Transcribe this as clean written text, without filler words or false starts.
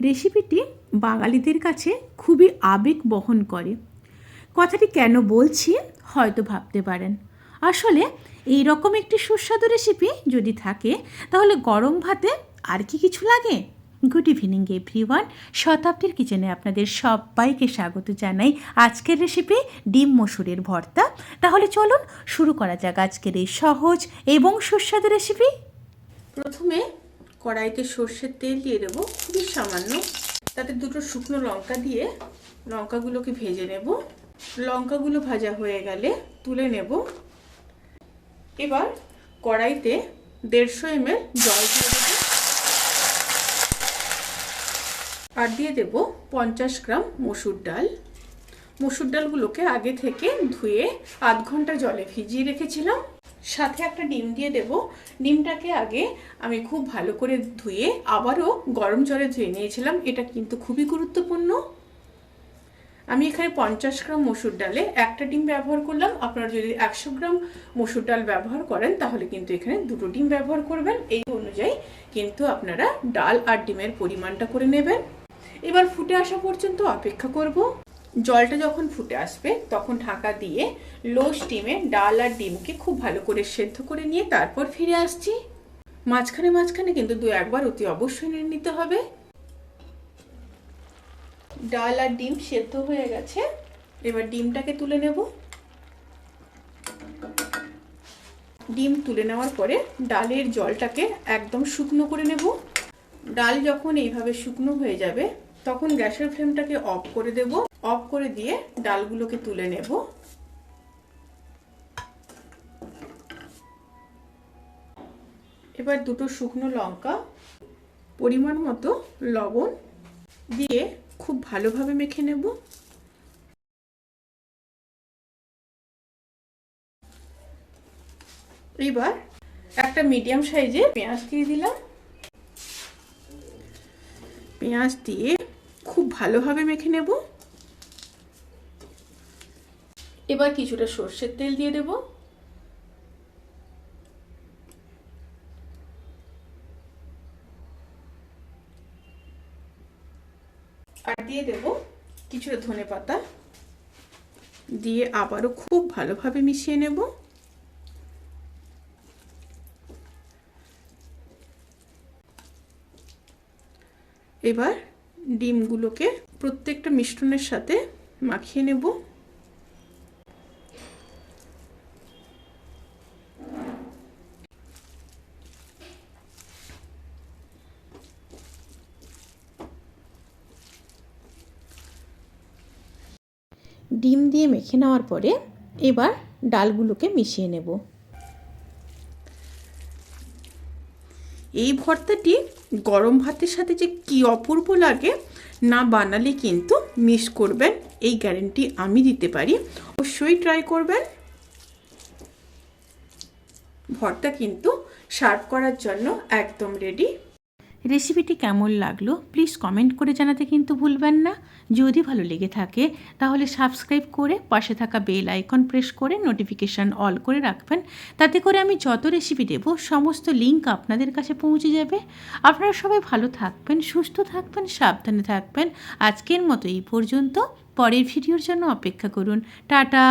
রেসিপিটি বাঙালিদের কাছে খুবই আবেগ বহন করে। কথাটি কেন বলছি হয়তো ভাবতে পারেন। আসলে এই রকম একটি সুস্বাদু রেসিপি যদি থাকে তাহলে গরম ভাতে আর কি কিছু লাগে। গুড ইভিনিং এভরিওয়ান, শতাব্দীর কিচেনে আপনাদের সবাইকে স্বাগত জানাই। আজকের রেসিপি ডিম মসুরের ভর্তা। তাহলে চলুন শুরু করা যাক আজকের এই সহজ এবং সুস্বাদু রেসিপি। প্রথমে কড়াইতে সর্ষের তেল দিয়ে দেবো, খুবই সামান্য। তাতে দুটো শুকনো লঙ্কা দিয়ে লঙ্কাগুলোকে ভেজে নেব। লঙ্কাগুলো ভাজা হয়ে গেলে তুলে নেব। এবার কড়াইতে 150 ml জল দিয়ে দেব আর দিয়ে দেব 50 গ্রাম মসুর ডাল। মসুর ডালগুলোকে আগে থেকে ধুয়ে আধ ঘন্টা জলে ভিজিয়ে রেখেছিলাম। সাথে একটা ডিম দিয়ে দেব। ডিমটাকে আগে আমি খুব ভালো করে ধুয়ে আবারও গরম জলে ধুয়ে নিয়েছিলাম। এটা কিন্তু খুবই গুরুত্বপূর্ণ। আমি এখানে 50 গ্রাম মসুর ডালে একটা ডিম ব্যবহার করলাম। আপনারা যদি 100 গ্রাম মসুর ডাল ব্যবহার করেন তাহলে কিন্তু এখানে দুটো ডিম ব্যবহার করবেন। এই অনুযায়ী কিন্তু আপনারা ডাল আর ডিমের পরিমাণটা করে নেবেন। এবার ফুটে আসা পর্যন্ত অপেক্ষা করব। জলটা যখন ফুটে আসবে তখন ঢাকা দিয়ে লো স্টিমে ডাল আর ডিমকে খুব ভালো করে সেদ্ধ করে নিয়ে তারপর ফিরে আসছি। মাঝখানে মাঝখানে কিন্তু 2-1 বার অতি অবশ্যই নেড়ে নিতে হবে। ডাল আর ডিম সেদ্ধ হয়ে গেছে। এবার ডিমটাকে তুলে নেব। ডিম তুলে নেওয়ার পরে ডালের জলটাকে একদম শুকনো করে নেব। ডাল যখন এইভাবে শুকনো হয়ে যাবে তখন গ্যাসের ফ্লেমটাকে অফ করে দেব। অফ করে দিয়ে ডালগুলোকে তুলে নেব। এবার দুটো শুকনো লঙ্কা, পরিমাণ মতো লবণ দিয়ে খুব ভালোভাবে মেখে নেব। এবার একটা মিডিয়াম সাইজের পেঁয়াজ দিয়ে দিলাম। পেঁয়াজ দিয়ে খুব ভালোভাবে মেখে নেব। এবার কিছুটা সর্ষের তেল দিয়ে দেব। আর দিয়ে দেব কিছুটা ধনেপাতা দিয়ে আবারও খুব ভালোভাবে মিশিয়ে নেব। এবার ডিমগুলোকে প্রত্যেকটা মিশ্রণের সাথে মাখিয়ে নেব। ডিম দিয়ে মেখে নেওয়ার পরে এবার ডালগুলোকে মিশিয়ে নেব। এই ভর্তাটি গরম ভাতের সাথে যে কি অপূর্ব লাগে, না বানালে কিন্তু মিস করবেন, এই গ্যারান্টি আমি দিতে পারি। অবশ্যই ট্রাই করবেন। ভর্তা কিন্তু সার্ভ করার জন্য একদম রেডি। রেসিপিটি কেমন লাগলো প্লিজ কমেন্ট করে জানাতে কিন্তু ভুলবেন না। যদি ভালো লেগে থাকে তাহলে সাবস্ক্রাইব করে পাশে থাকা বেল আইকন প্রেস করে নোটিফিকেশান অল করে রাখবেন। তাতে করে আমি যত রেসিপি দেব সমস্ত লিঙ্ক আপনাদের কাছে পৌঁছে যাবে। আপনারা সবাই ভালো থাকবেন, সুস্থ থাকবেন, সাবধানে থাকবেন। আজকের মতো এই পর্যন্ত। পরের ভিডিওর জন্য অপেক্ষা করুন। টাটা।